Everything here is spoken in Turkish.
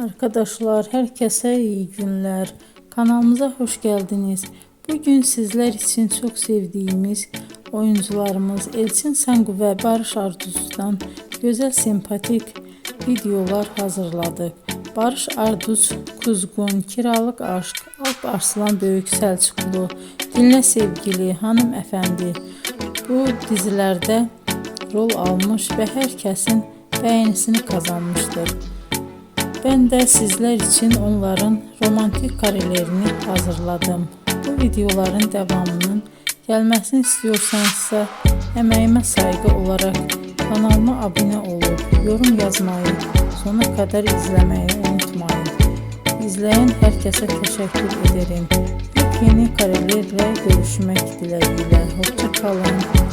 Arkadaşlar, herkese iyi günler. Kanalımıza hoş geldiniz. Bugün sizler için çok sevdiğimiz oyuncularımız Elçin Sangu ve Barış Arduç'dan güzel sempatik videolar hazırladık. Barış Arduç, Kuzgun, Kiralık Aşk, Alp Arslan Böyük Selçuklu, Dinle Sevgili, Hanımefendi bu dizilerde rol almış ve herkesin beğenisini kazanmıştır. Ben de sizler için onların romantik karelerini hazırladım. Bu videoların devamının gelmesini istiyorsanızsa emeğime saygı olarak kanalıma abone olup yorum yazmayı, sona kadar izlemeyi unutmayın. İzleyen herkese teşekkür ederim. Yeni karelerle görüşmek dileğiyle. Hoşça kalın.